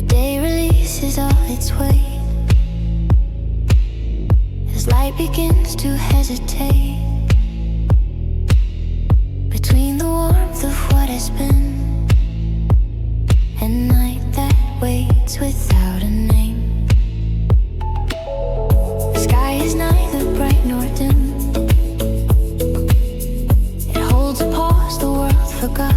day releases all its weight as light begins to hesitate between the warmth of what has been and night that waits without a name. The sky is neither bright nor dim. It holds a pause the world forgot,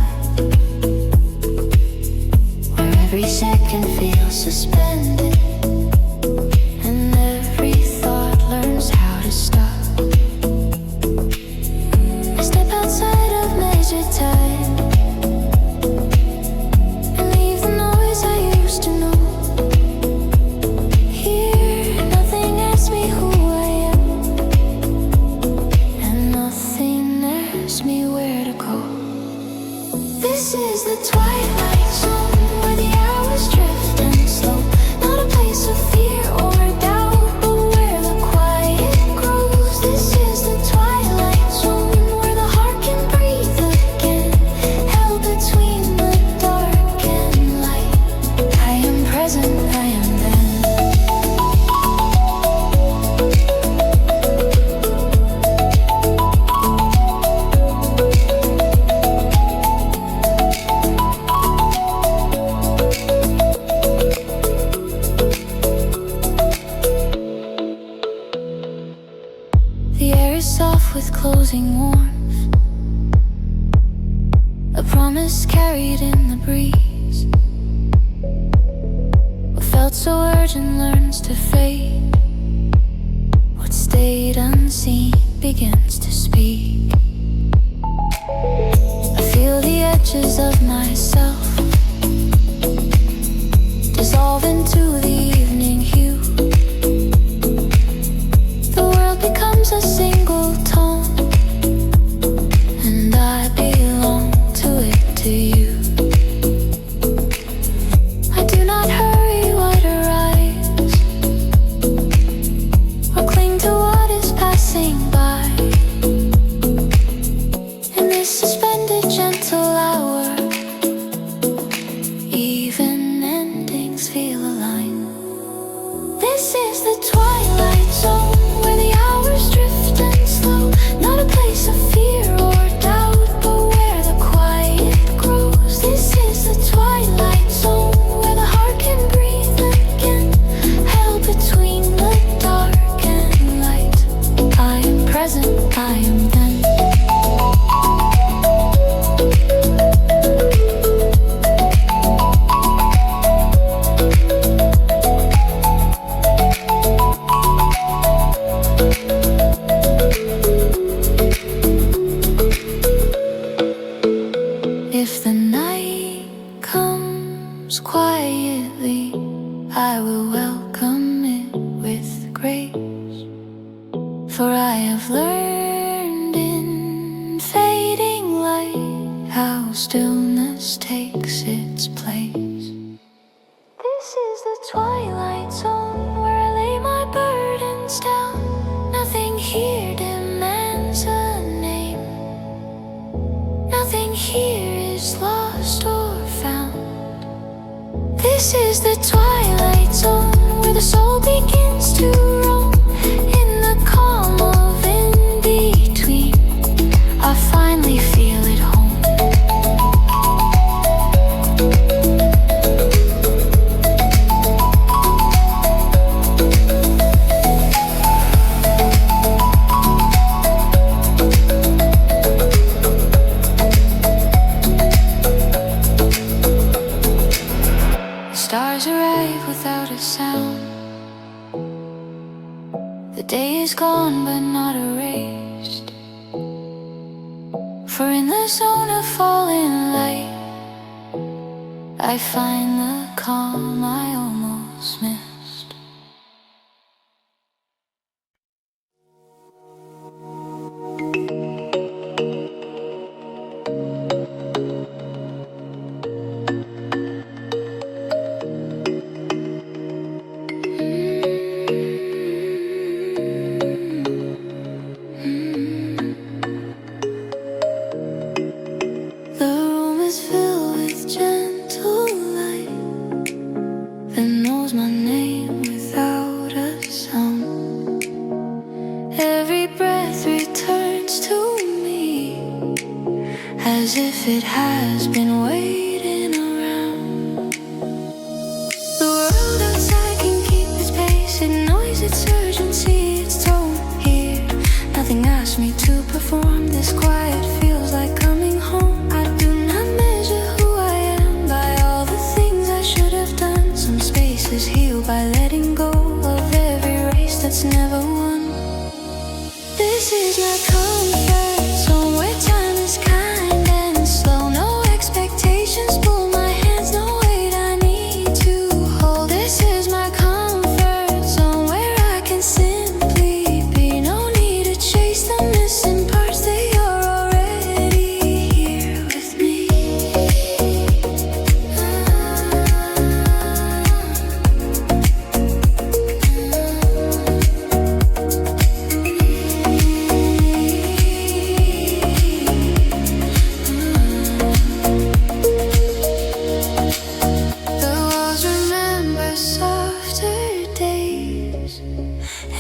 where every second feels suspended and every thought learns how to stop. I step outside of measured time and leave the noise I used to know. Here, nothing asks me who I am, and nothing asks me where to go. This is the twilight zone where the hours drift and slow. Not a place of fear or doubt, but where the quiet grows. This is the twilight zone where the heart can breathe again, held between the dark and light. I am present, I am then. The air is soft with closing warmth, a promise carried in the breeze. What felt so urgent learns to fade. What stayed unseen begins to speak. I feel the edges of myself dissolve into the evening hue. The world becomes a single tone, and I belong to it, to you. I do not hurry what arrives or cling to what is passing by. In this suspended gentle hour, even endings feel aligned. This is the twilight zone where the hours drift and slow. Not a place of fear or doubt, but where the quiet grows. This is the twilight zone where the heart can breathe again, held between the dark and light. I am present, I am then. If the night comes quietly, I will welcome it with grace. For I have learned in fading light how stillness takes its place. This is the twilight zone where I lay my burdens down. Nothing here demands a name. Nothing here is lost or found. This is the twilight zone where the soul begins to roam. In the calm of in-between, I finally feel at home. Stars arrive without a sound. The day is gone but not erased. For in the zone of falling light, I find the calm I almost missed. calls my name without a sound. Every breath returns to me as if it has been waiting around. The world outside can keep its pace, its noise, its urgency, its tone. Here, nothing asks me to perform. This quiet feels like coming home. I do not measure who I am by all the things I should have done. Some spaces heal by letting go of every race that's never won. This is my comfort zone where time is kind and slow. No expectations pull my hands, no weight I need to hold. This is my comfort zone where I can simply be. No need to chase the missing parts, they are already here with me.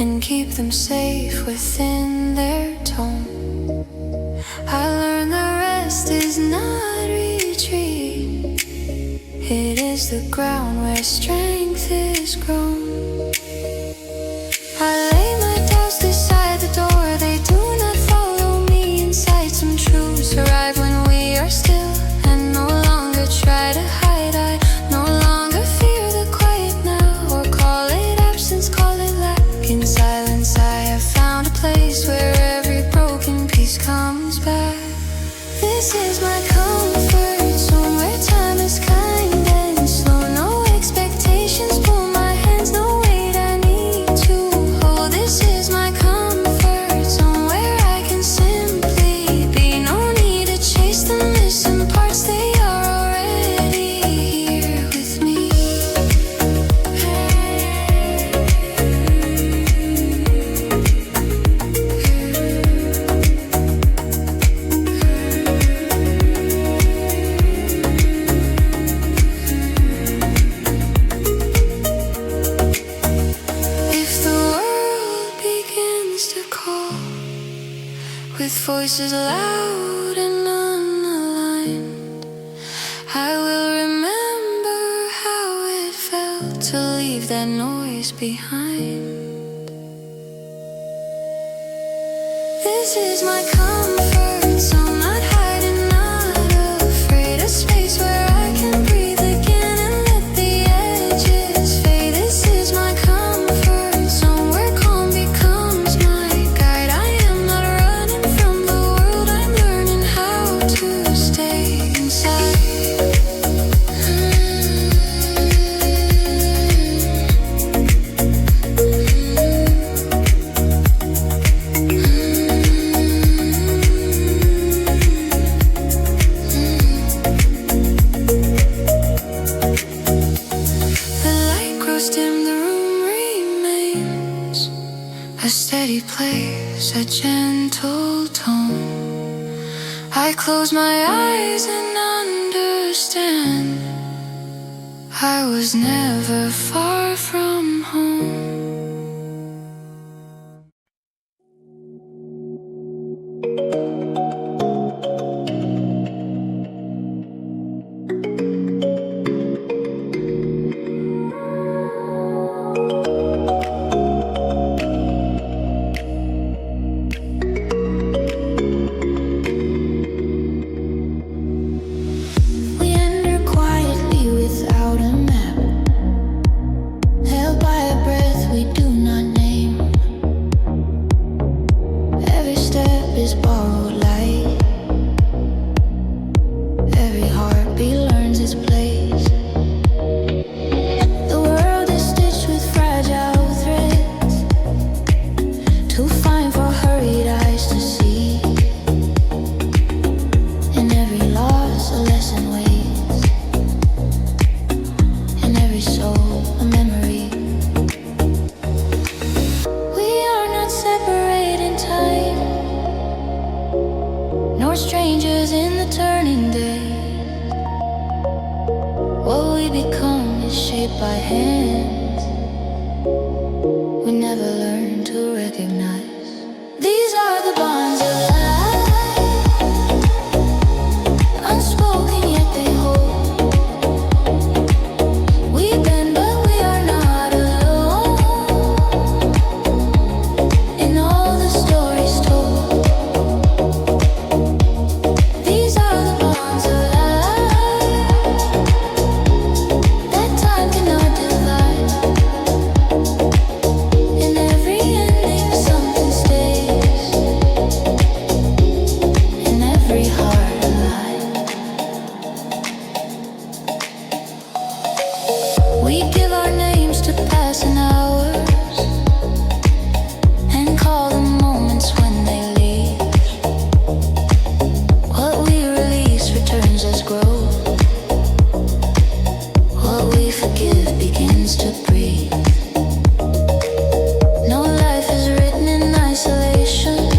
And keep them safe within their tone. I learned the rest is not retreat. It is the ground where strength is grown. I lay my doubts beside the door. They do not follow me inside. Some truths arrive when we are still and no longer try to hide. I no longer fear the quiet now, or call it absence, call it lack. In silence I have found a place where every broken piece comes back. This is my comfort zone where time is kind and slow. No expectations pull my hands, no weight I need to hold. This is my comfort zone where I can simply be. No need to chase the missing parts, they are already here with me. With voices loud and unaligned, I will remember how it felt to leave that noise behind. This is my comfort zone, not hiding, not afraid. A space where I can breathe again and let the edges fade. This is my comfort zone where calm becomes my guide. I am not running from the world, I'm learning how to stay inside. A steady place, a gentle tone. I close my eyes and understand I was never far from home. Strangers in the turning day. What we become is shaped by hands we never learned to recognize. These are the bonds of life, unspoken yet they hold. We bend but we are not alone in all the stories told. These are the bonds of life that time cannot divide. In every ending something stays, in every heart alive. We give our names to passing hours and call them moments when they leave. What we release returns as growth. What we forgive begins to breathe. No life is written in isolation.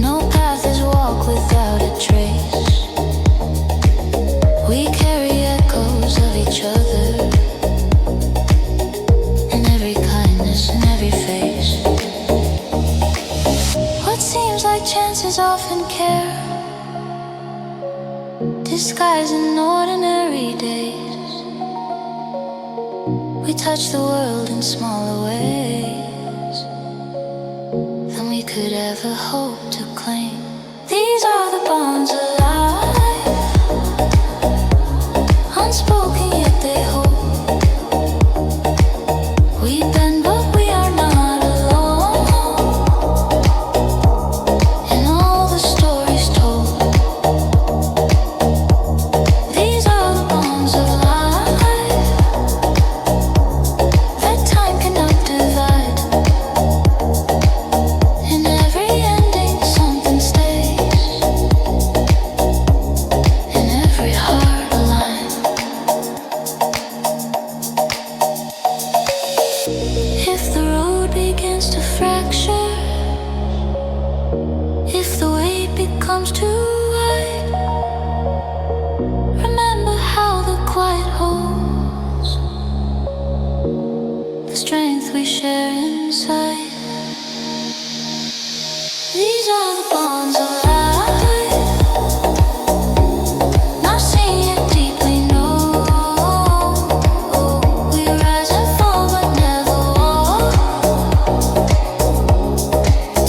No path is walked without a trace. We carry echoes of each other in every kindness, in every face. What seems like chance is often care, disguised in ordinary days. We touch the world in smaller ways than we could ever hope to claim. These are the bonds of life, unspoken yet they hold. We bend but we are not alone in all the stories told. These are the bonds of life that time cannot divide. In every ending something stays, in every heart alive. If the road begins to fracture, if the weight becomes too wide, remember how the quiet holds the strength we share inside. These are the bonds of life. Not seeing it deeply, no. We rise and fall but never walk,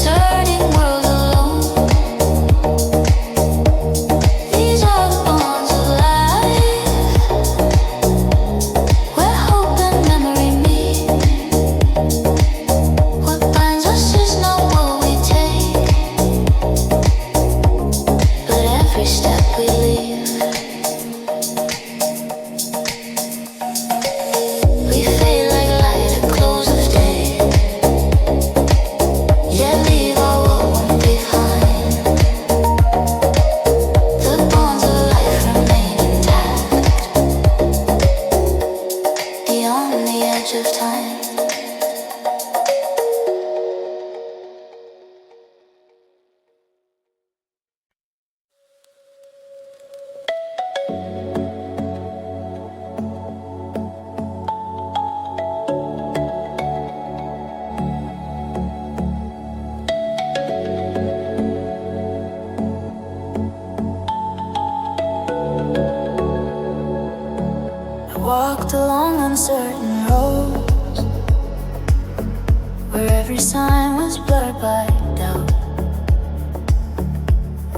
turning world alone. These are the bonds of life, where hope and memory meet. What binds us is not what we take, but every step we leave. We fade like light at close of day, yet leave our world behind. The bonds of life remain intact, beyond the edge of time. I walked along uncertain roads where every sign was blurred by doubt.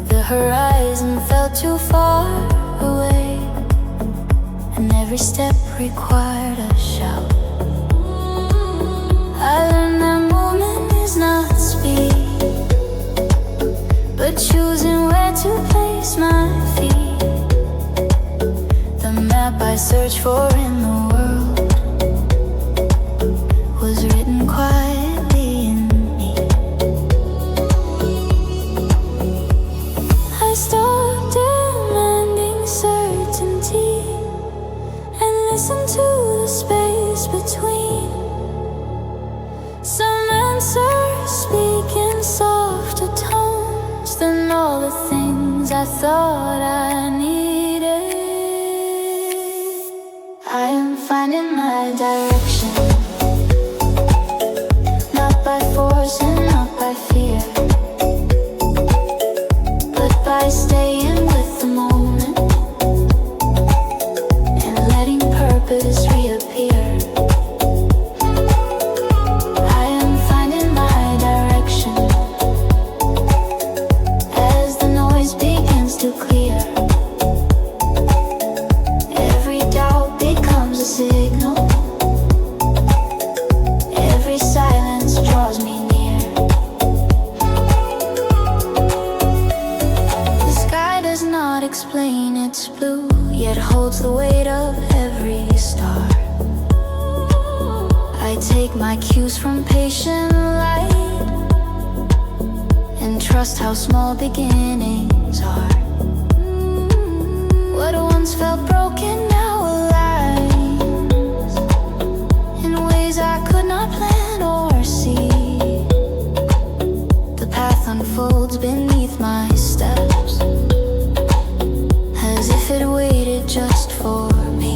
The horizon felt too far away, and every step required a shout. I learned that movement is not speed, but choosing where to place my feet. The map I searched for in the world was written quietly in me. I stopped demanding certainty and listened to the space between. Some answers speak in softer tones than all the things I thought I needed. I finding my direction, not by force and not by fear, but by staying with the moment and letting purpose reappear. I am finding my direction as the noise begins to clear. Every doubt becomes a signal, every silence draws me near. The sky does not explain its blue, yet holds the weight of every star. I take my cues from patient light and trust how small beginnings are. What once felt broken now aligns in ways I could not plan or see. The path unfolds beneath my steps, as if it waited just for me.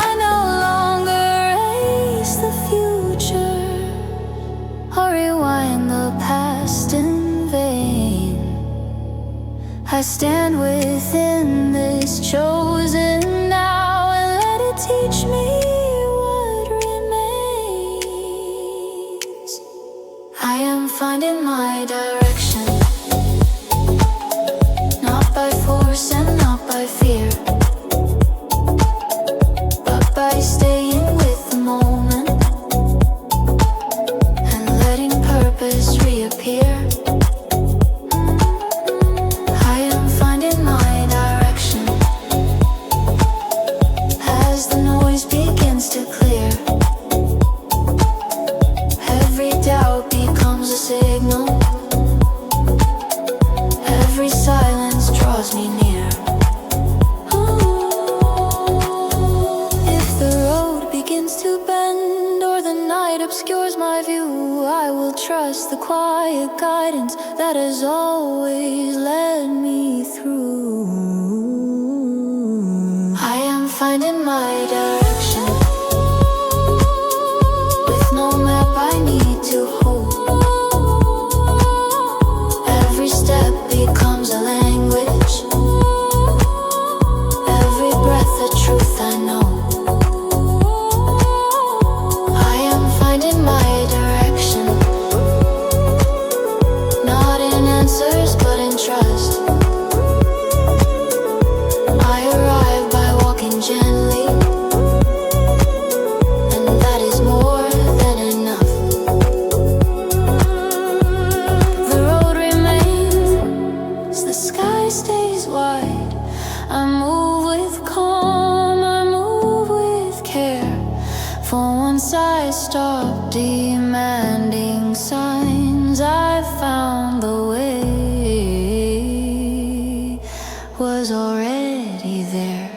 I no longer race the future or rewind the past in vain. I stand within this chosen now and let it teach me what remains. I am finding my direction, not by force and not by fear, but by staying with the moment and letting purpose reappear. I am finding my direction as the noise begins to clear. Every doubt becomes a signal, every silence draws me near. If the road begins to bend or the night obscures my view, I will trust the quiet guidance that has always led me through. I am finding my direction with no map I need to hold. Every step becomes a language, every breath a truth I know. I am finding my direction, not in answers but in trust. I arrive by walking gently, and that is more than enough. The road remains, the sky stays wide. I move with calm, I move with care. For once I stopped demanding signs, I found the way was already there.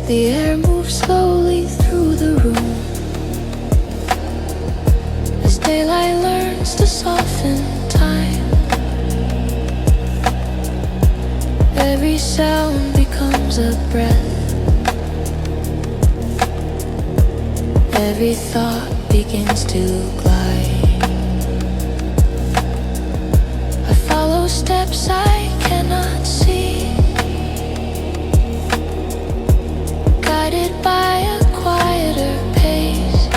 The air moves slowly through the room as daylight learns to soften time. Every Every sound becomes a breath. Every thought begins to glide. I follow steps I cannot see, guided by a quieter pace.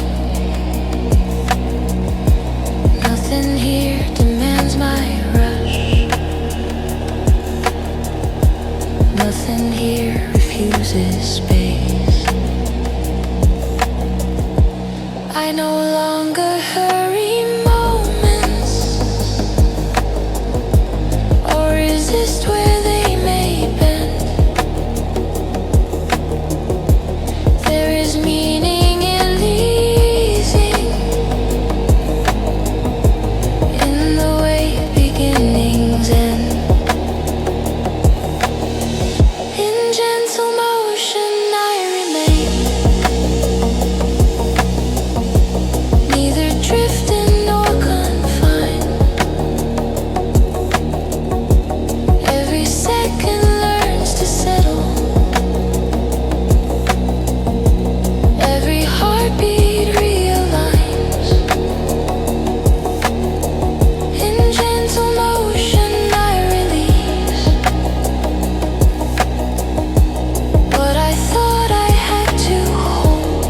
Nothing here demands my rush. Nothing here refuses space. I no longer hurry moments or resist where they may bend. There is meaning in the easing, in the way beginnings end. In gentle motion I remain, neither drifting nor confined. Every second learns to settle. Every heartbeat realigns. In gentle motion I release what I thought I had to hold.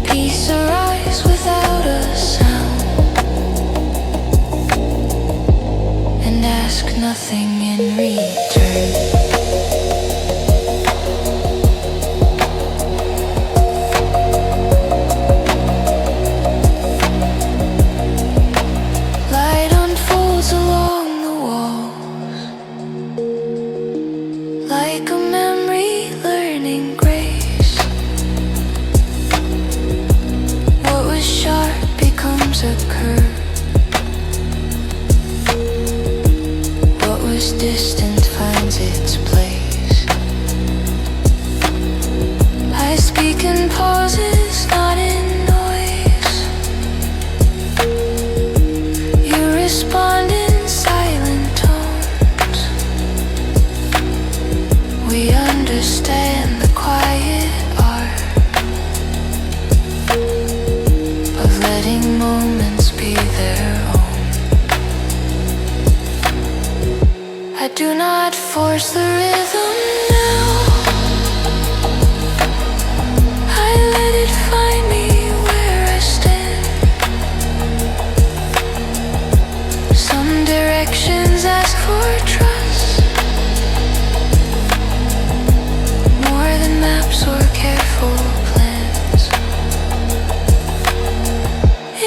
Peace arrives without a sound, and ask nothing in return. Light unfolds along the walls, like a memory learning grace. What was sharp becomes a curve. What was distant finds its place. I speak in pauses, not in noise. You respond in silent tones. We understand the quiet art of letting moments be their own. I do not force the rhythm now. I let it find me where I stand. Some directions ask for trust, more than maps or careful plans.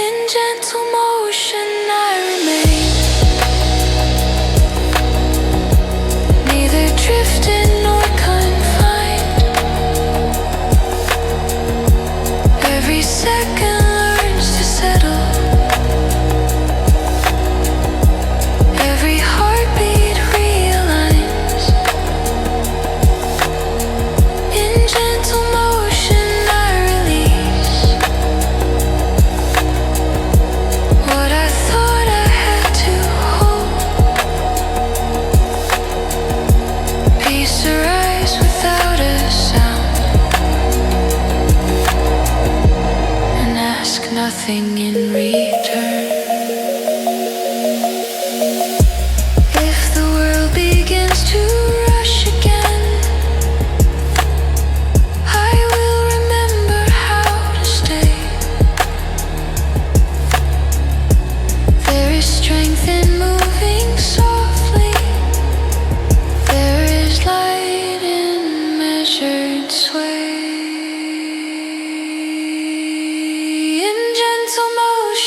In gentle motion I remain, neither drifted nor confined. Every second learns to settle. Every heartbeat realigns. In gentle motion I release what I thought I had to hold. Peace arrives without a sound, and ask nothing in return. If the world begins to rush again, I will remember how to stay. There is strength in moving softly. There is light in measured sway. In gentle motion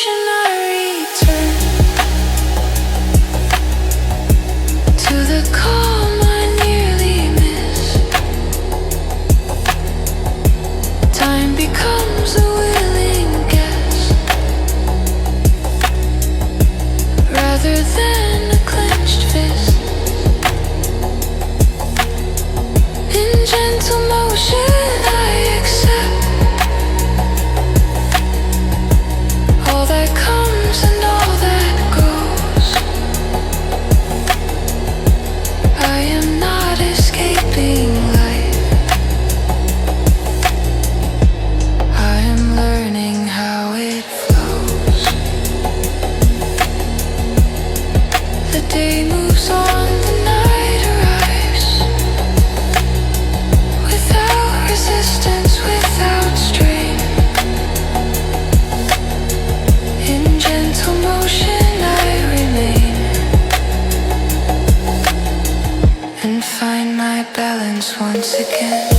and find my balance once again.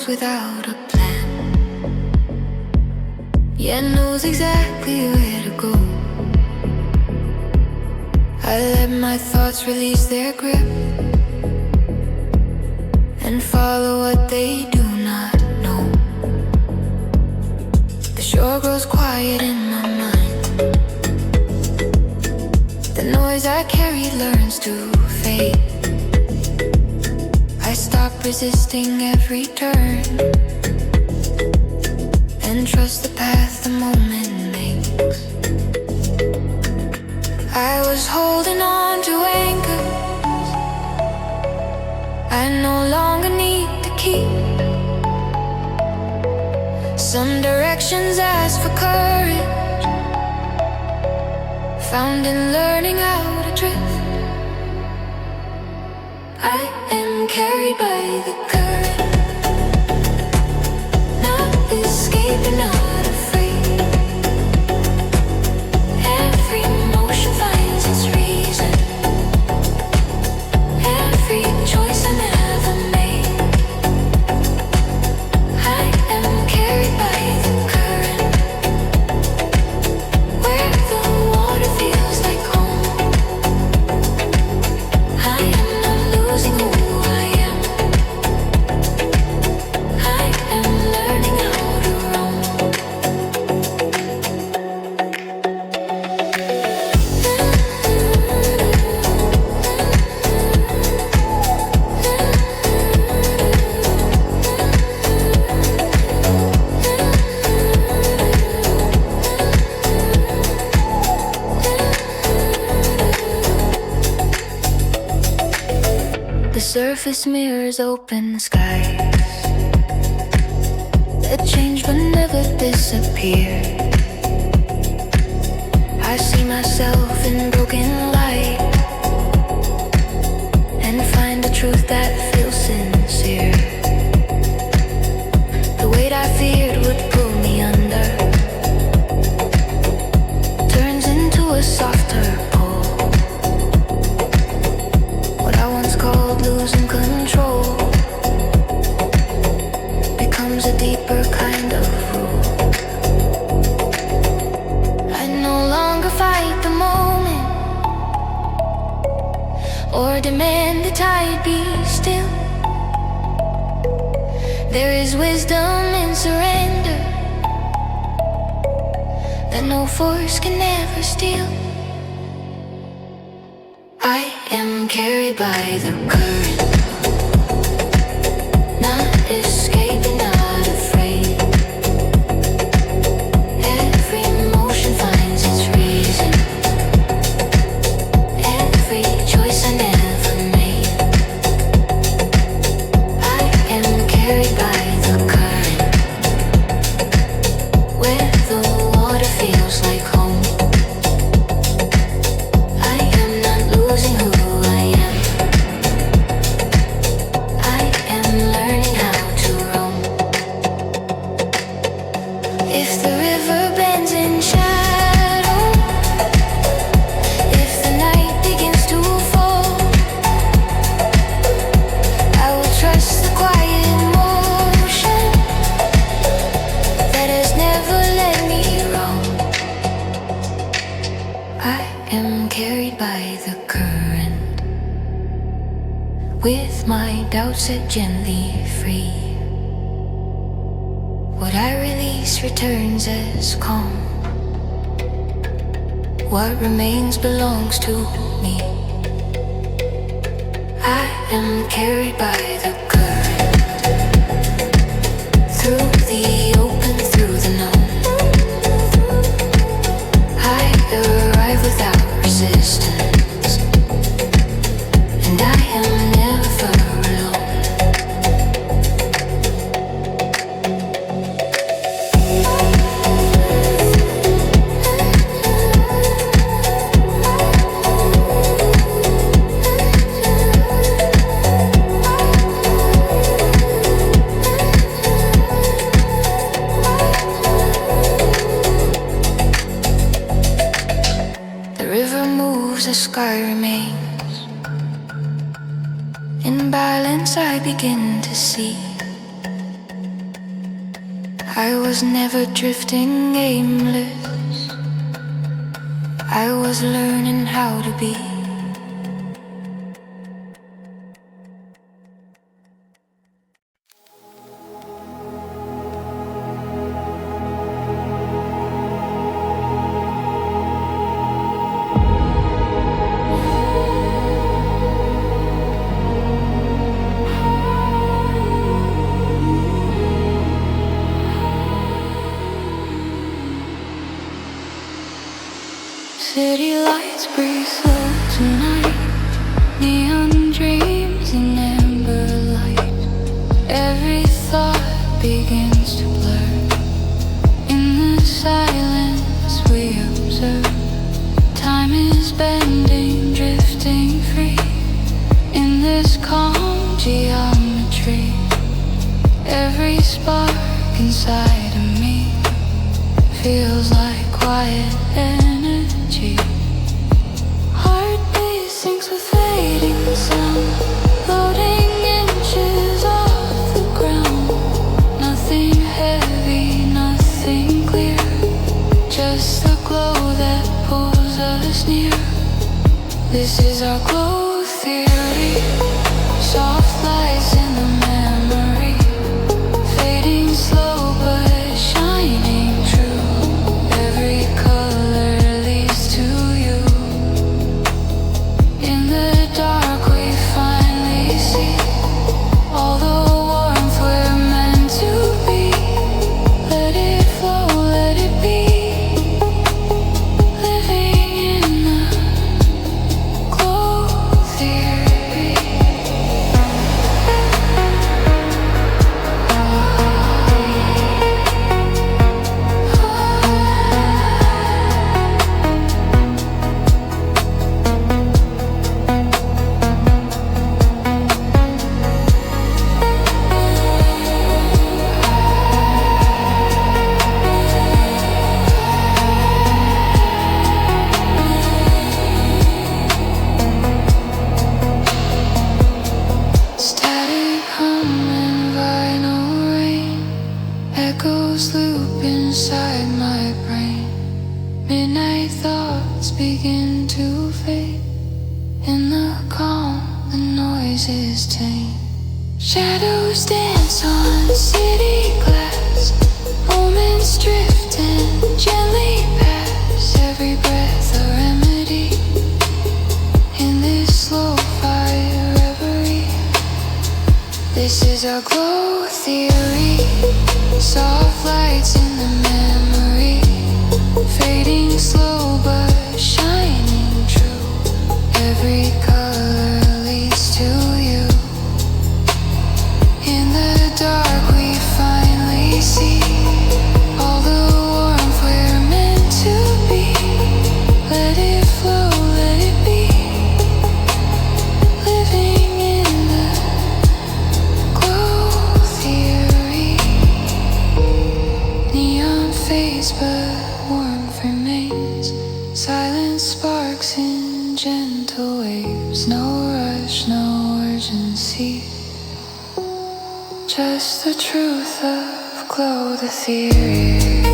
Without a plan, yet knows exactly where to go. I let my thoughts release their grip and follow what they do not know. The shore grows quiet in my mind. The noise I carry learns to fade. I stop resisting every turn and trust the path the moment makes. I was holding on to anchors I no longer need to keep. Some directions ask for courage, found in learning how to drift. I am carried by the current, not escaping, not afraid. Every emotion finds its reason, every choice I never made. I am carried by the current, where the water feels like home. I am not losing who I am. I am learning how to roam. The surface mirrors open skies that change but never disappear. I see myself in broken light and find a truth that feels sincere. The weight I feared would pull me under turns into a softer pull. What I once called losing control becomes a deeper kind of rule. I no longer fight the moment or demand the tide be still. There is wisdom in surrender that no force can ever steal. I am carried by the current, not escaping, not afraid. Every emotion finds its reason, every choice I never made. I am carried by the current, where the water feels like home. I am not losing who I am. I am learning how to roam. If the river bends in shadow, if the night begins to fall, I will trust the quiet motion that has never let me roam. I am carried by the current, with my doubts set gently free. What I release face returns as calm. What remains belongs to me. I am carried by the current, through the open, through the known. I arrive without resistance, and I am never alone. The sky remains. In balance I begin to see I was never drifting aimless. I was learning how to be. City lights breathe slow tonight, neon dreams in amber light. Every thought begins to blur. In the silence we observe. Time is bending, drifting free. In this calm geometry, every spark inside of me feels like quiet energy. Heartbeat syncs with fading sound, floating inches off the ground. Nothing heavy, nothing clear, just the glow that pulls us near. This is our glow theory. Soft lights in the memory, fading slow but shining true. Every color leads to you. In the dark we finally see all the warmth we're meant to be. Let it flow, let it be. Living in the glow theory. Static hum and vinyl rain, echoes loop inside my brain. Midnight thoughts begin to fade. In the calm, the noise is tame. Shadows dance on city glass, moments drifting gently pass. Every breath a remedy in this slow fire reverie. This is our glow theory. Soft lights in the memory, fading slow but shining true. Every color leads to you. In the dark we finally see all the warmth we're meant to be. Let it flow, let it be. Living in the glow theory. Neon fades but warmth remains. Silence sparks in gentle waves. No rush, no urgency, just the truth of glow the theory.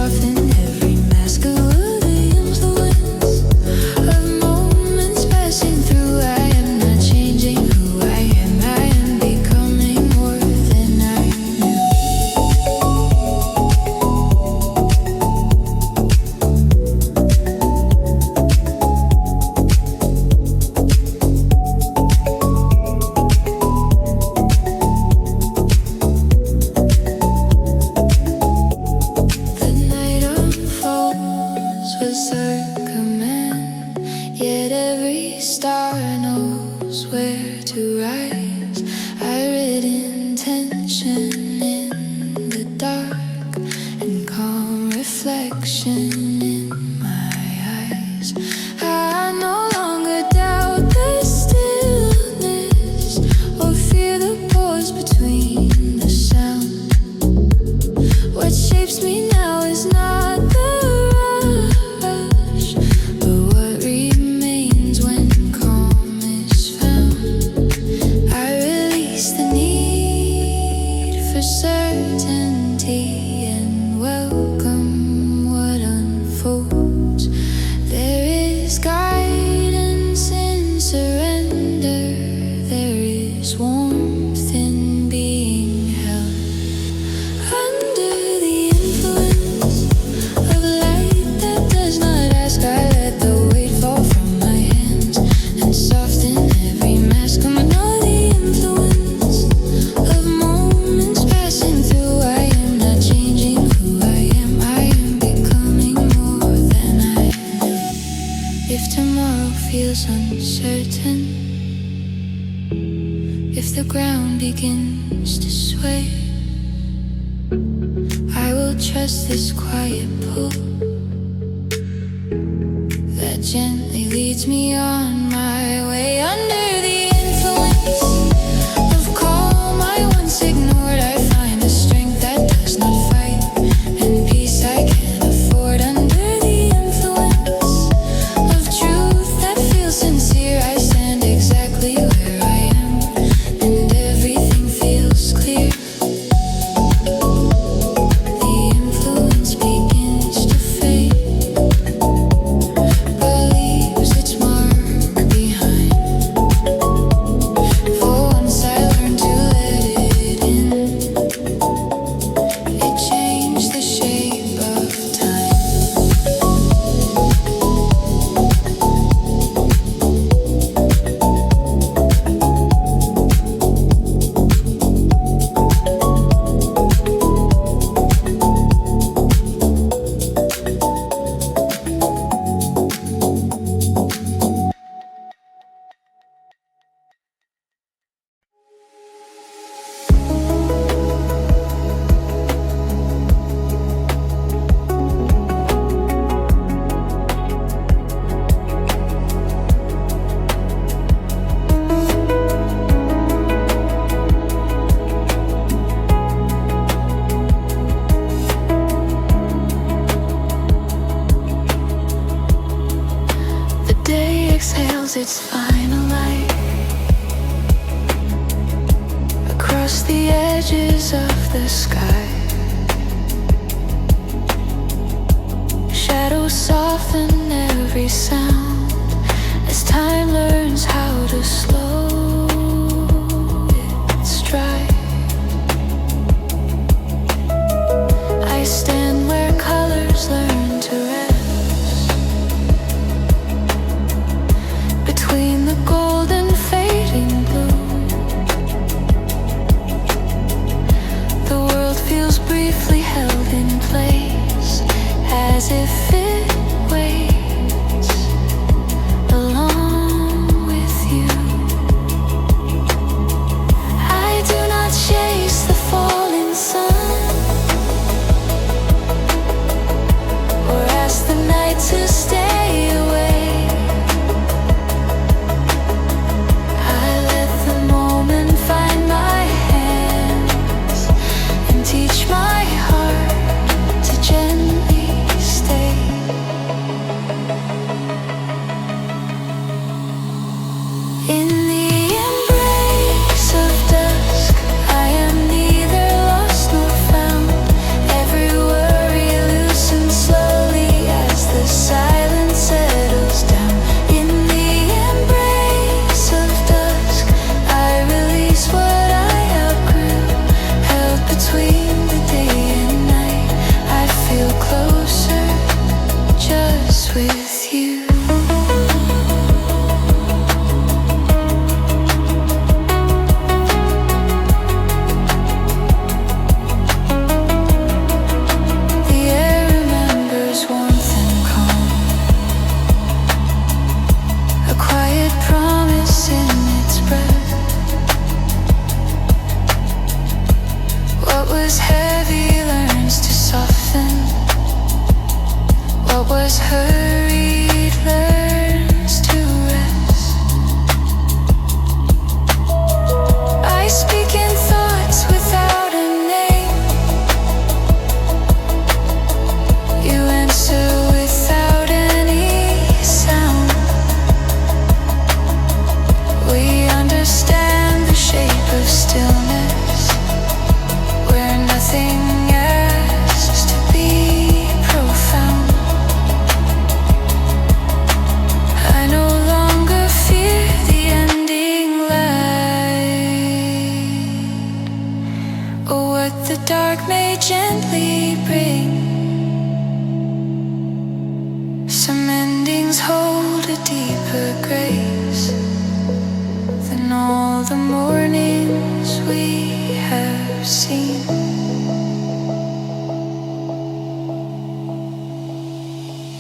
soften every mask of the influence of moments passing through. I am not changing who I am. I am becoming more than I knew. The night unfolds with circumvent, yet every star knows where to rise. I read intention in the dark and calm reflection in my eyes. I no longer doubt the stillness or fear the pause between the sound. What shapes me now is not the rush, but what remains when calm is found. I release the need for certainty and welcome what unfolds. There is guidance in surrender. There is warmth in being held. Under the influence of light that does not ask, I let the weight fall from my hands and soften every mask. I'm under the influence of moments passing through. I am not changing who I am. I am becoming more than I knew. If tomorrow feels uncertain, if the ground begins to sway, I will trust this quiet pull that gently leads me on my way. Under the influence of calm I once ignored, I find a strength that does not fight and peace I can't afford. Under the influence of truth that feels sincere, I stand exactly where I am and everything feels clear. The influence begins to fade, but leaves its mark behind. For once I learned to let it in, it changed the shape of time. The day exhales its final light across the edges of the sky. Shadows soften every sound as time learns how to slow its stride. I stand where colors learn to rest, between the gold and fading blue. The world feels briefly held in place, as if it waits along with you. I do not chase the falling sun or ask the night to stay away. I let the moment find my hands and teach my heart to gently stay.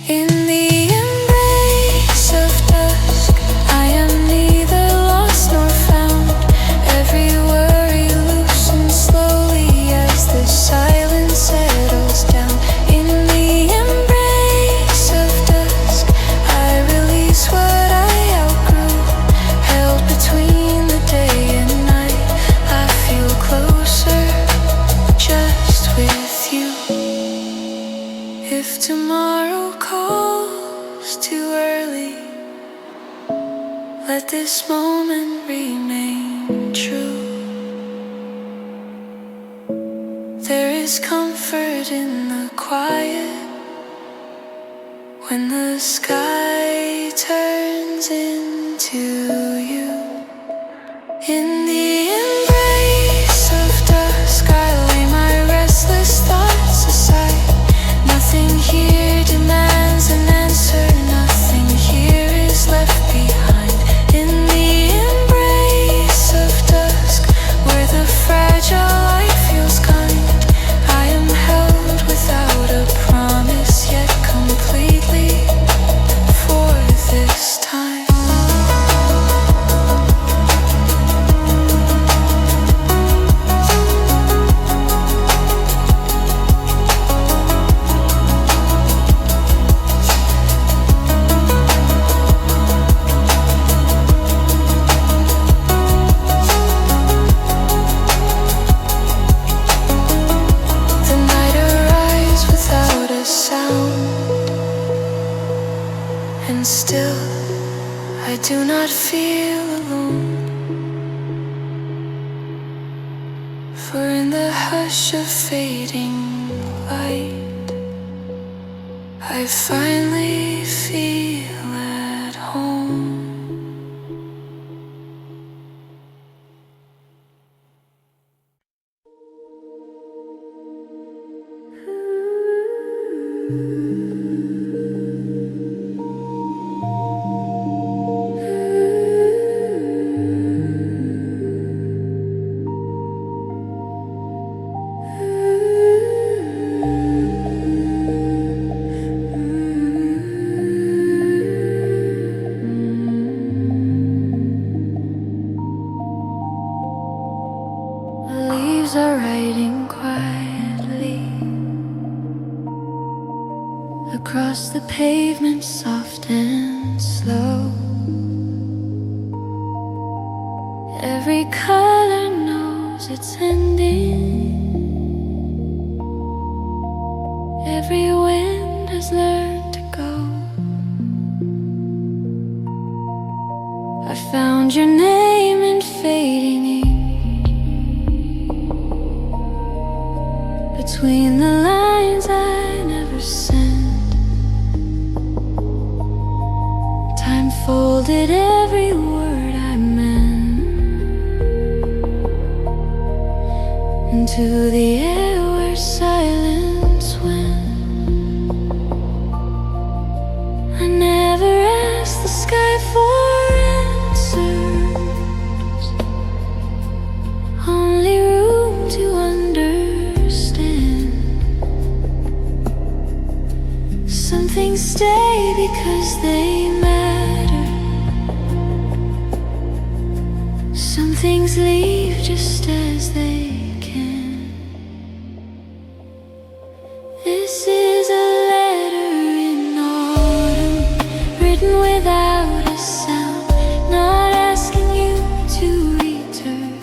In the embrace of dusk, I am neither lost nor found. Every worry loosens slowly as the silence settles down. In the embrace of dusk, I release what I outgrew. Held between the day and night, I feel closer just with you. If tomorrow calls too early, let this moment remain true. There is comfort in the quiet when the sky turns into you. In the embrace of dusk, I lay my restless thoughts aside. Nothing here demands an answer, nothing here is left behind. In the embrace of dusk, where the fragile light feels kind, I am held without a promise, yet completely for this time. And still, I do not feel alone. For in the hush of fading light, I finally feel at home. Leaves are riding quietly across the pavement, soft and slow. Every color knows its ending. Every wind has learned to go. I found your name in fading ink. Between the lines I never sent, time folded every word I meant into the air where silence went. I never asked the sky for answers, only room to understand. Some things stay because they matter. Some things leave just as they can. This is a letter in autumn, written without a sound, not asking you to return,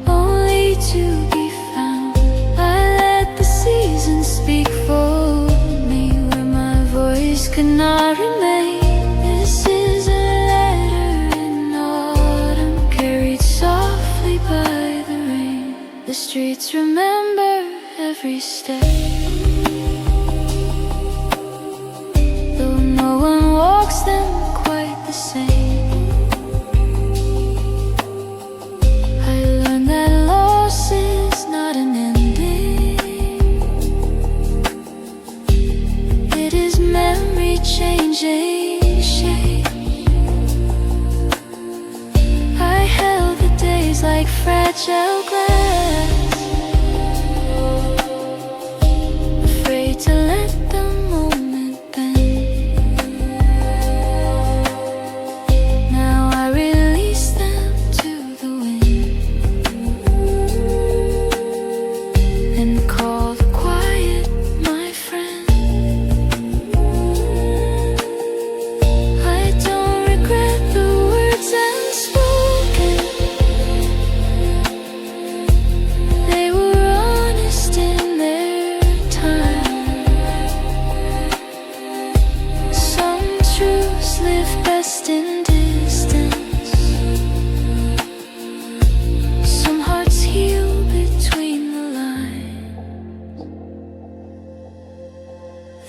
only to be found. I let the seasons speak for me where my voice could not remain. This is a letter in autumn, carried softly by the rain. The streets remember every step, though no one walks them quite the same. I learned that loss is not an ending. It is memory changing shape. I held the days like fragile glass, afraid to let the moment pass.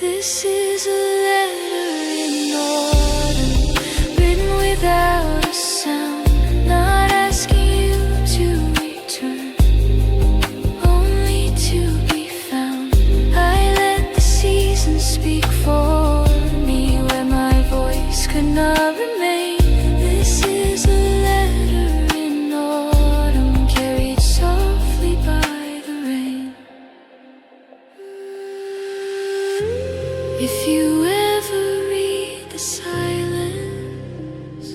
This is a letter in autumn, written without a sound, not asking you to return, only to be found. I let the seasons speak for me where my voice could not remain. This is a letter in autumn, carried softly by the rain. If you ever read the silence,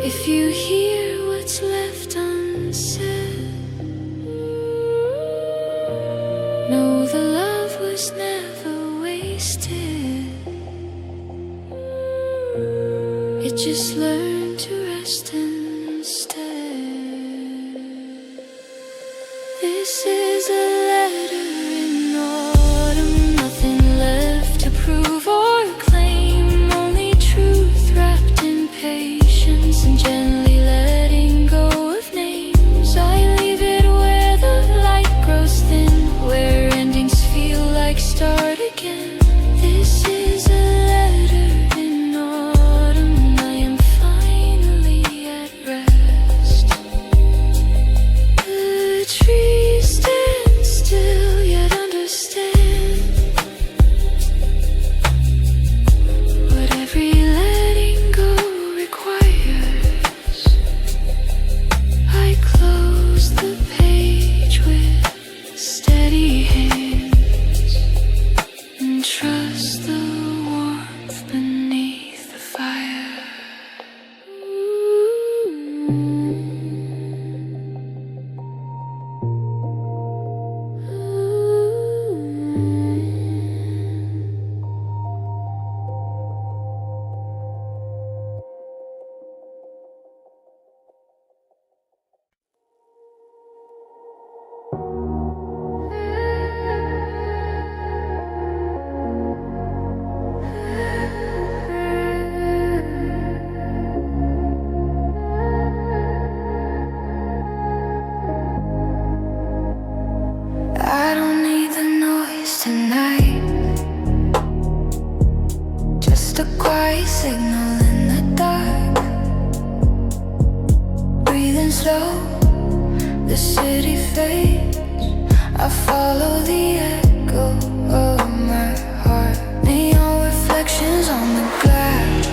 if you hear what's left unsaid, know the love was never wasted. It just learned to rest instead. This is a letter in autumn, nothing left to prove or claim, only truth wrapped in patience and gently letting go of names. I leave it where the light grows thin, where endings feel like start again. This is a letter in autumn, I am finally at rest. The trees stand still yet understand what every letting go requires. I close the page with steady hands and trust the warmth beneath the fire. I don't need the noise tonight, just a quiet signal in the dark. Breathing slow, the city fades. I follow the echo of my heart. Neon reflections on the glass.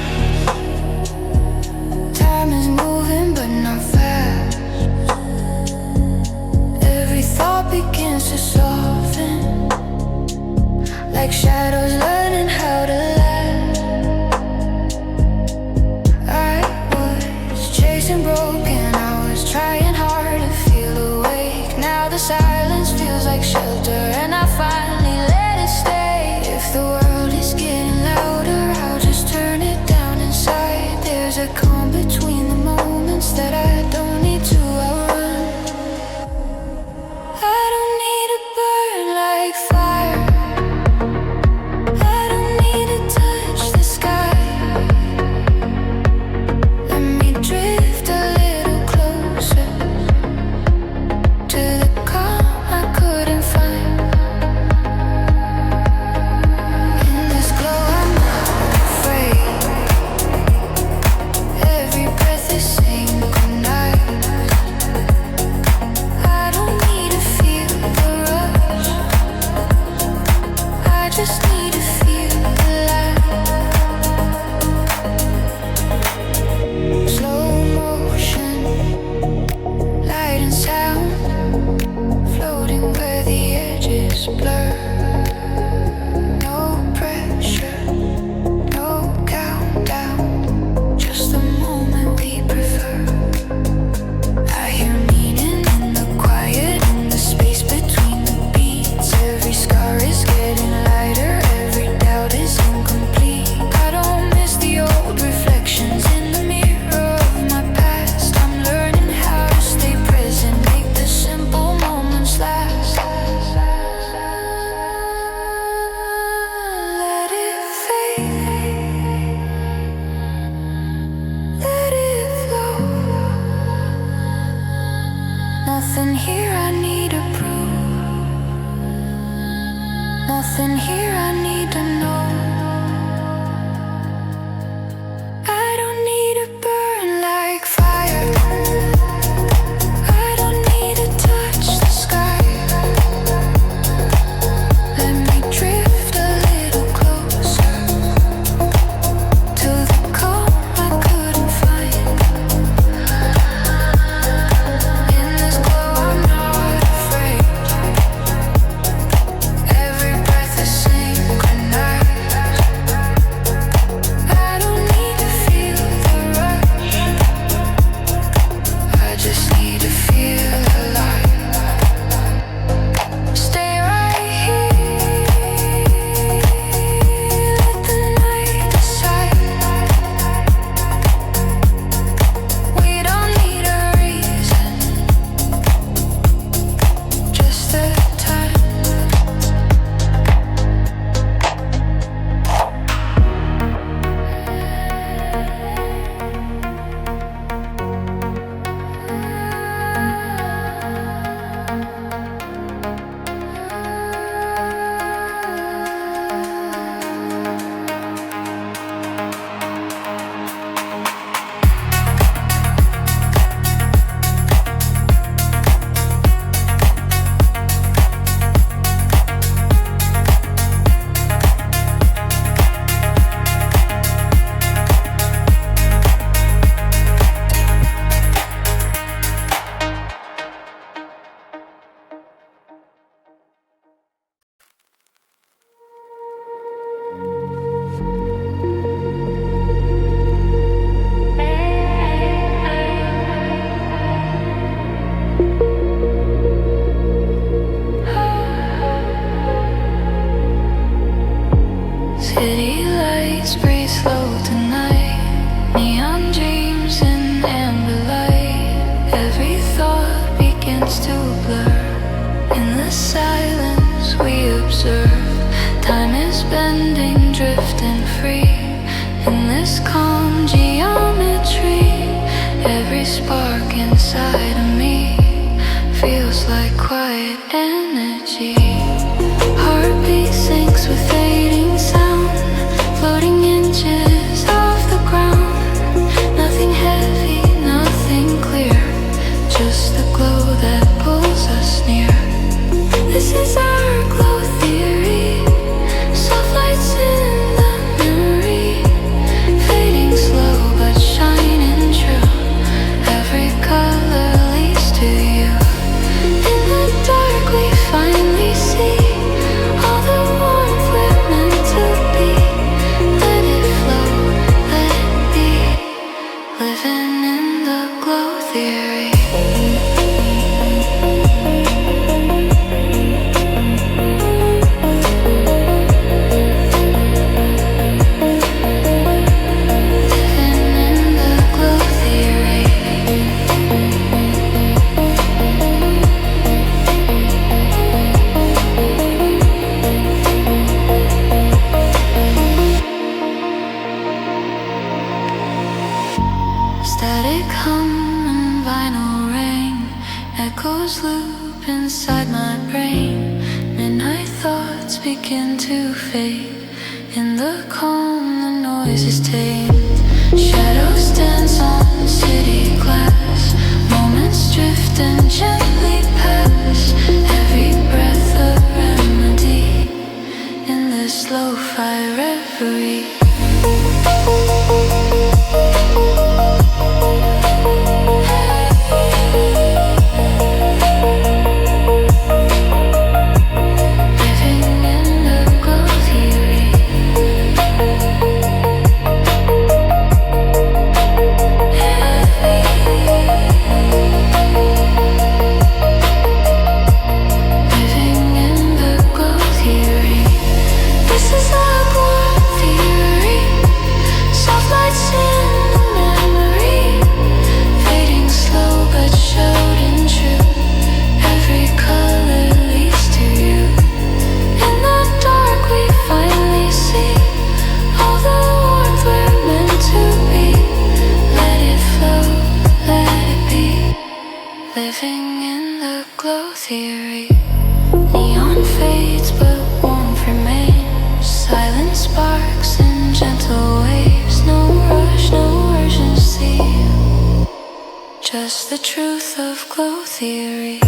Time is moving but not fast. Every thought begins to soften, like shadows learning how to laugh. I was chasing broken, I was trying hard to feel awake. Now the silence feels like shelter, and I finally let it stay. If the world is getting louder, I'll just turn it down inside. There's a calm between the moments that I don't need to outrun. I don't need to burn like fire, I don't need to touch the sky. Let me drift a little closer to the calm I couldn't find. In this glow I'm not afraid, every breath is saying goodnight. I don't need to feel the rush, I just need to feel alive. Slow motion, light and sound, floating where the edges blur. No pressure, no countdown, just the moment we prefer. I hear meaning in the quiet, in the space between the beats. Every scar is getting lighter, every doubt is incomplete. I don't miss the old reflections in the mirror of my past. I'm learning how to stay present, make the simple moments last. Let it fade, let it flow. Nothing here I need to prove, Nothing here I need to know. I don't need to burn like fire. I don't need to touch the sky. Let me drift a little closer to the calm I couldn't find. In this glow I'm not afraid. Every breath is synchronized. I don't need to feel the rush. I just need to feel alive. Stay right here. Let the night decide. We don't need a reason, just the time. City lights breathe slow tonight. Neon dreams in amber light. Every thought begins to blur. In the silence we observe. Time is bending, drifting free. In this calm geometry, every spark inside of me feels like quiet energy. Heartbeat syncs with fading sound, floating inches off the ground. Nothing heavy, nothing clear, just the glow that pulls us near. This is our glow theory, soft lights in the memory, fading slow but shining true. Every color leads to you. In the dark we finally see all the warmth we're meant to be. Let it flow, let it be, living in the glow theory. Living in the glow theory. Static hum and vinyl ring, echoes loop inside my brain. Midnight thoughts begin to fade. In the calm, the noise is tame. Shadows dance on city glass. Moments drifting gently past. Every breath a remedy in this lo-fi reverie. Living in the glow theory. the truth of glow theory.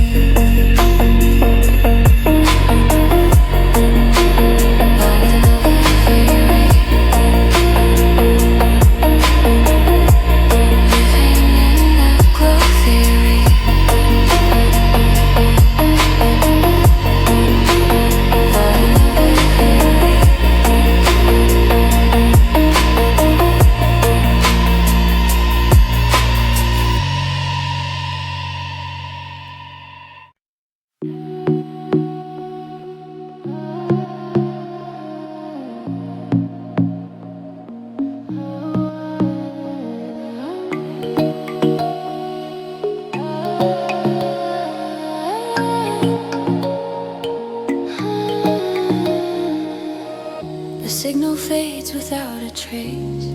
The signal fades without a trace.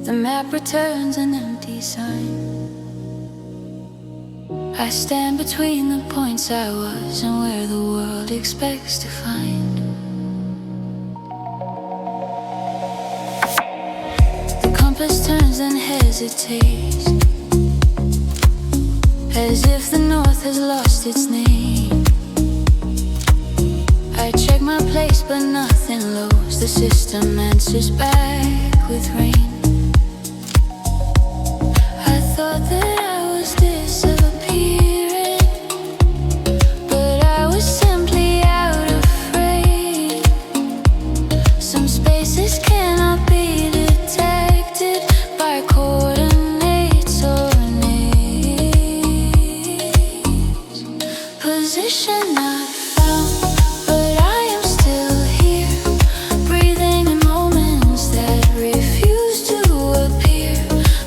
The map returns an empty sign. I stand between the points I was and where the world expects to find. The compass turns and hesitates, as if the north has lost its name. I check my place but nothing lows. The system answers back with rain. I thought that I was disappearing, but I was simply out of frame. Some spaces cannot be detected by coordinates or names. Position not found, but I am still here, breathing in moments that refuse to appear.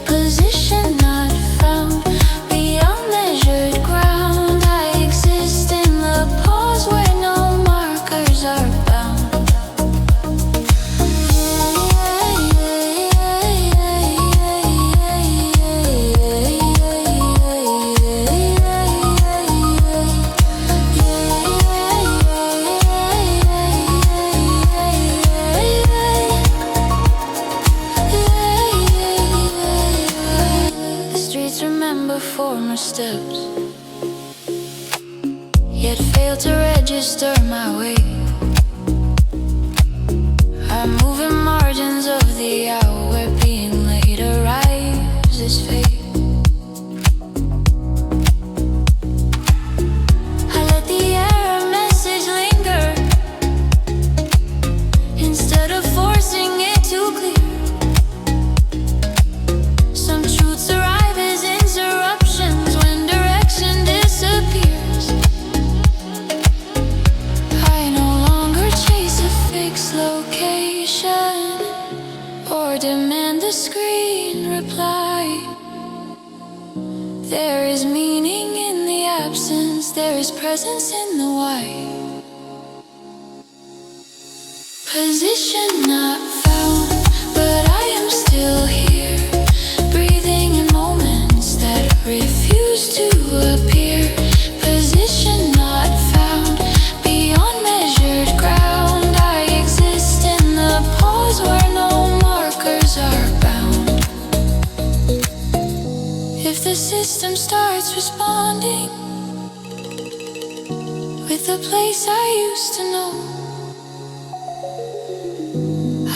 Position not found, beyond measured ground. I exist in the pause where no markers are bound. The streets remember former steps, yet fail to register my way. I move in margins of the hour where being late arrives as fate. I let the error message linger instead of forcing it to clear. Some truths arrive as interruptions when direction disappears. I no longer chase a fixed location or demand a screen reply. There is meaning in the absence, there is presence in the why. Position not found, but I am still here, breathing in moments that refuse to appear. Position not found, beyond measured ground. I exist in the pause where no markers are bound. If the system starts responding with the place I used to know,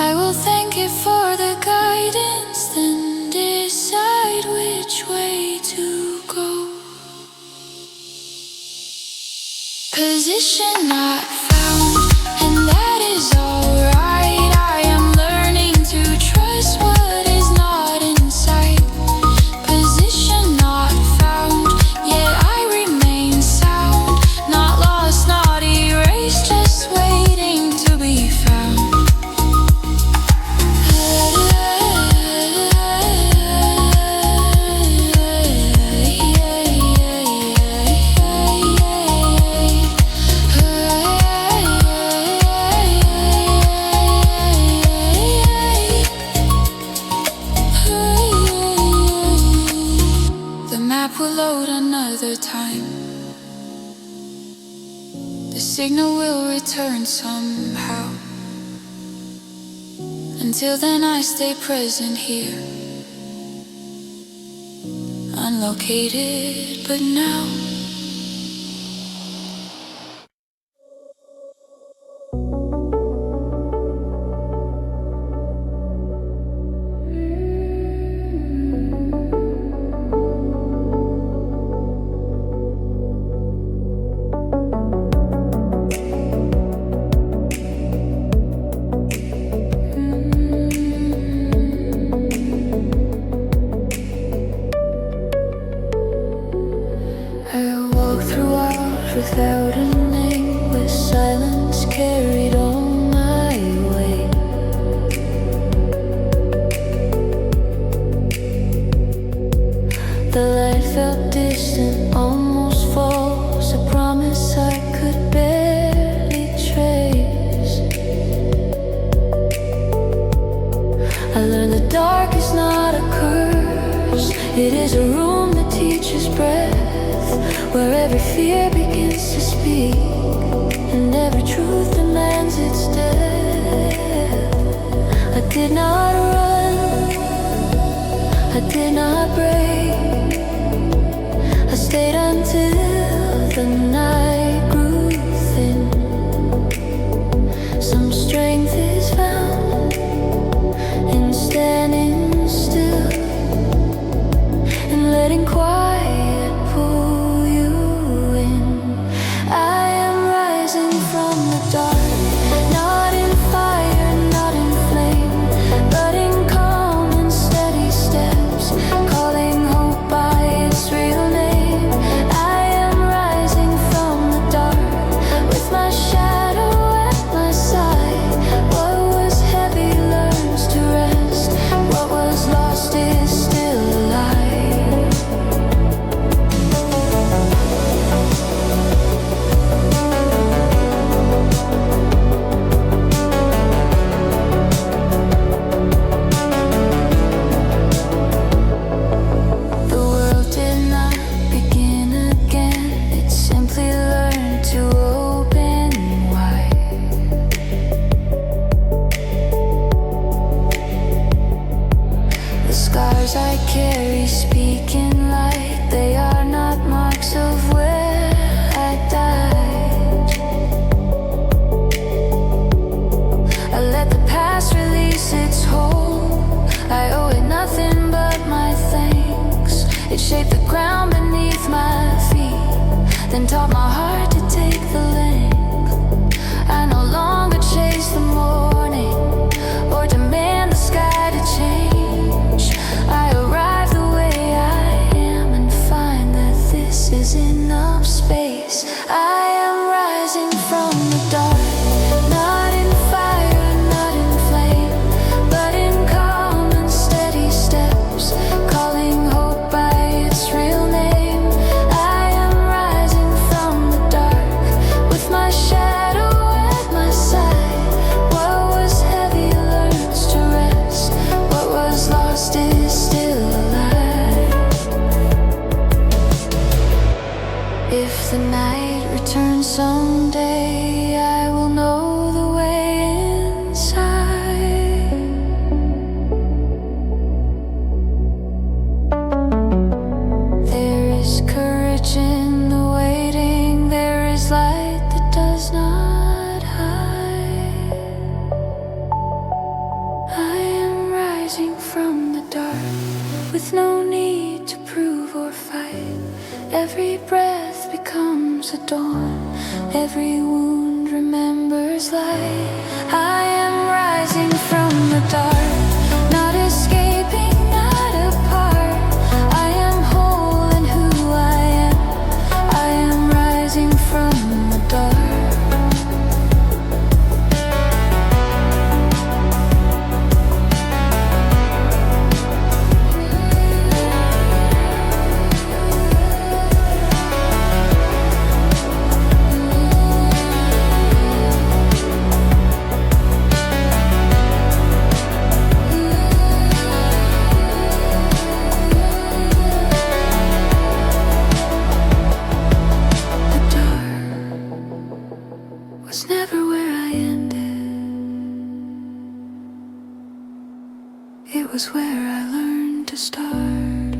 I will thank it for the guidance, then decide which way to go. Position not found, and that is alright. I am learning to trust what is not in sight. Position not found, yet I remain sound. Not lost, not erased, just waiting to be found. The map will load another time. The signal will return somehow. Until then I stay present here, unlocated, but now without a name, with silence carried on my way. The light felt distant, almost false, a promise I could barely trace. I learned the dark is not a curse, it is a room that teaches breath, where every fear begins to speak, and every truth demands its death. I did not run, I did not break, I stayed until the night grew thin. Some strength is found in standing still and letting quiet pull you in. I am rising from the dark, not in fire, not in flame, but in calm and steady steps, calling hope by its real name. I am rising from the dark, with my shadow at my side. What was heavy learns to rest, what was lost is still alive. The world did not begin again, it simply learned to open wide. The scars I carry speak in light, they are not marks of where I died. I let the past release its hold, I owe it nothing but my thanks. It shaped the ground beneath my feet, then taught my heart to take the length. I no longer chase the morning or demand the sky to change. I arrive the way I am and find that this is enough space. I am rising from the dark, not in fire, not in flame, but in calm and steady steps, calling hope by its real name. I am rising from the dark, with my shadow at my side. What was heavy learns to rest, what was lost is still alive. If the night returns someday, I will know the way inside. There is courage in the waiting, there is light that does not hide. I am rising from the dark, with no need to prove or fight. Every breath becomes a dawn, every wound remembers light. I am rising from the dark, not escaping, not apart. I am whole in who I am. I am rising from the dark. Was never where I ended, it was where I learned to start.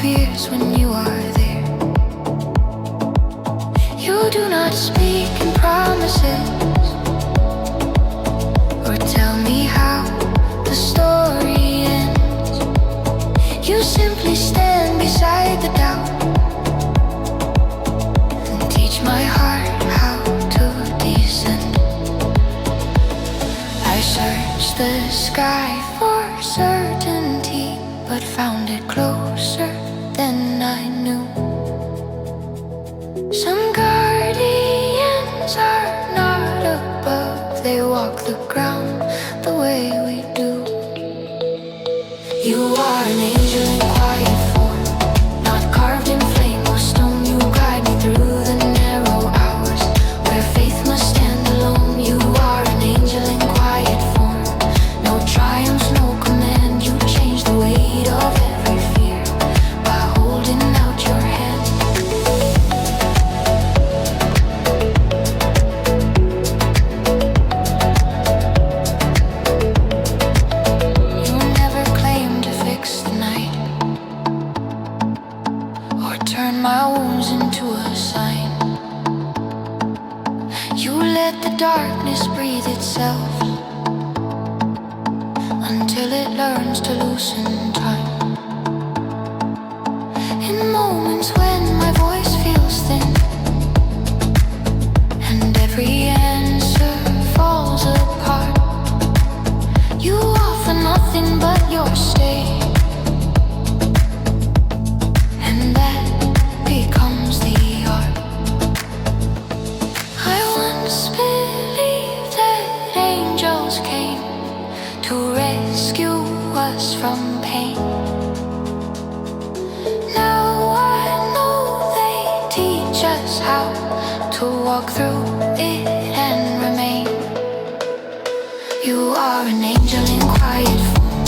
fears when you are there. You do not speak in promises or tell me how the story ends. You simply stand beside the doubt and teach my heart how to descend. I searched the sky for certainty, but found it closer than I knew. Some guardians are not above, they walk the ground the way we do. You are an angel in quiet form, not carved in flame or stone. You guide me through the narrow hours where faith must stand alone. You are an angel in quiet form, no triumphs, no command. You change the weight of every fear by holding out your hand. You never claimed to fix the night or turn my wounds into a sign. You let the darkness breathe itself until it learns to loosen time. In moments when my voice feels thin and every answer falls apart, you offer nothing but your stay, and that becomes the art. I once believed that angels came to rescue us from pain. Now I know they teach us how to walk through it and remain. You are an angel in quiet form,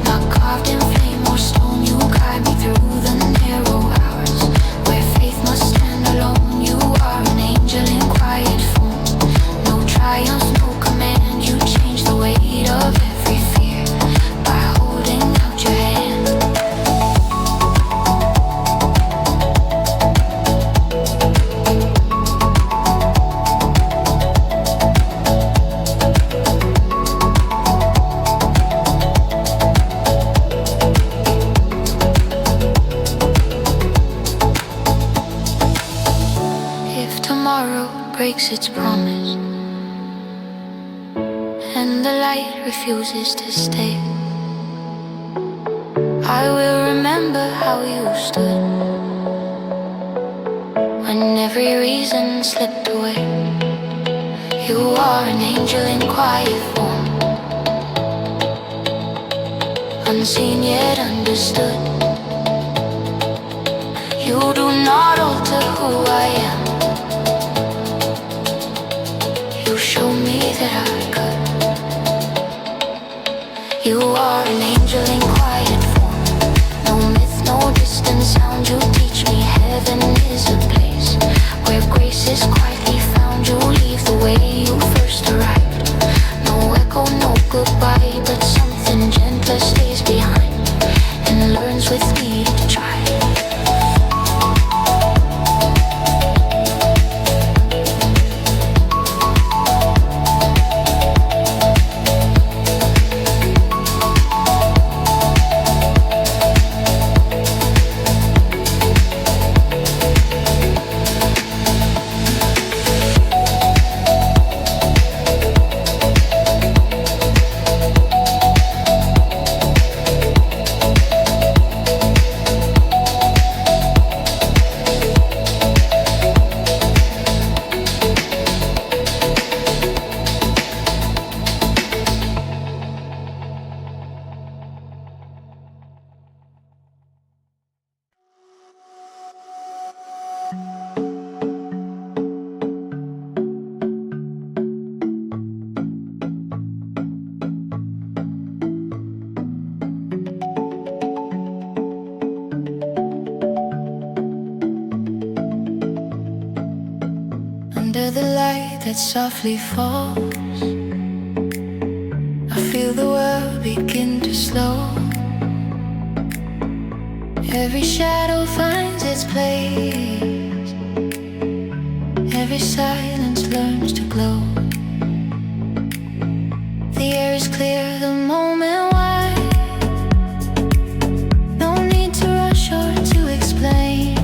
not carved in flame or stone. You guide me through the narrow hours where faith must stand alone. You are an angel in quiet form, no triumphs, no command. You change the weight of every fear by holding out your hand. If tomorrow breaks its promise and the light refuses to stay, I will remember how you stood when every reason slipped away. You are an angel in quiet form, unseen yet understood. You do not alter who I am. You show me that I could. You are an angel in quiet form, no myth, no distant sound. You teach me heaven is a place where grace is quietly found. You leave the way you first arrived, no echo, no goodbye, but something gentler stays behind and learns with me to try. Under the light that softly falls, I feel the world begin to slow. Every shadow finds its place. Every silence learns to glow. The air is clear, the moment wide. No need to rush or to explain.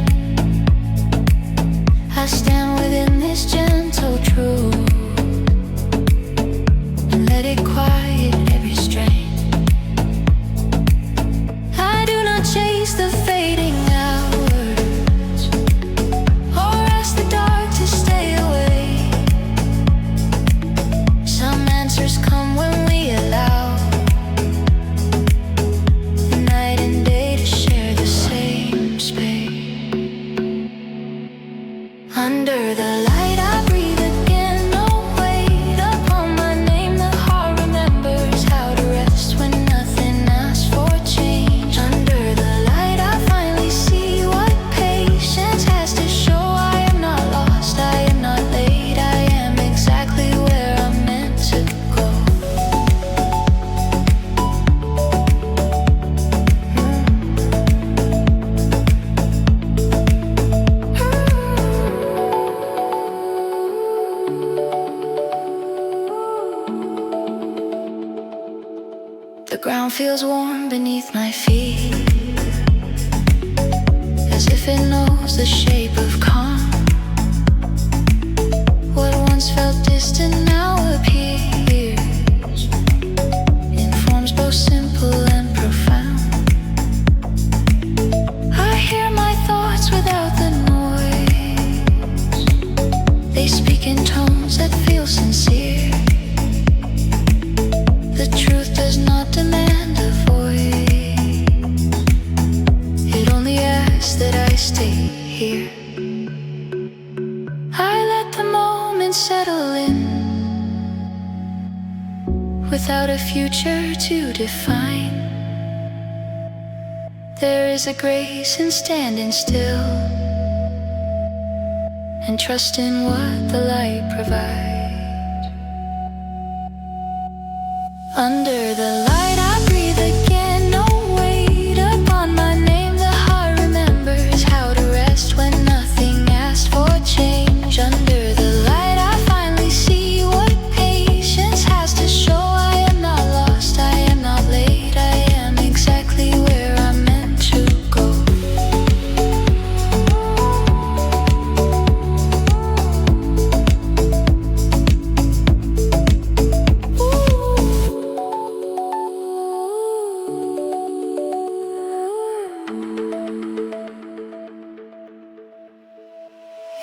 I stand within this gentle truth and let it quiet every strain. I do not chase the fading hours or ask the dark to stay away. Some answers come when we allow the night and day to share the same space. Under the light I breathe again, no weight upon my name. The heart remembers how to rest when nothing asks for change. Under the light I finally see what patience has to show. I am not lost, I am not late, I am exactly where I'm meant to go. The ground feels warm beneath my feet, as if it knows the shape of calm. What once felt distant now appears in forms both simple and profound. I hear my thoughts without the noise. They speak in tones that feel sincere. The truth does not demand a voice. It only asks that I stay here. I let the moment settle in, without a future to define. There is a grace in standing still and trusting what the light provides. Under the light I breathe again, no weight upon my name. The heart remembers how to rest when nothing asks for change. Under the light I finally see what patience has to show. I am not lost, I am not late, I am exactly where I'm meant to go.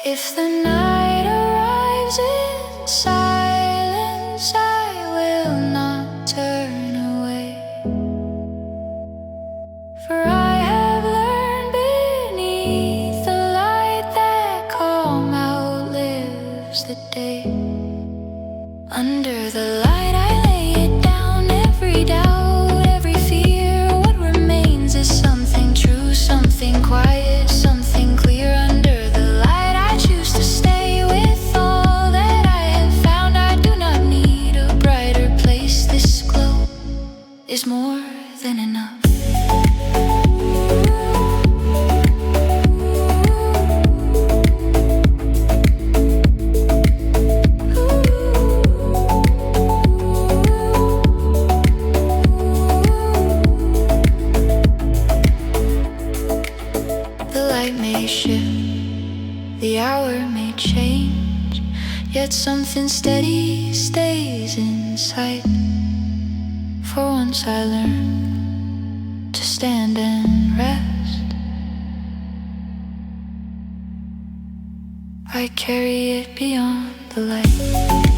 If the night arrives in silence, I will not turn away. For I have learned beneath the light that calm outlives the day. Under the light I lay it down, every doubt, every fear. What remains is something true, something quiet, something clear. Under the light I choose to stay with all that I have found. I do not need a brighter place. This glow is more than enough. The light may shift, the hour may change, yet something steady stays in sight. For once I learned to stand and rest. I carry it beyond the light.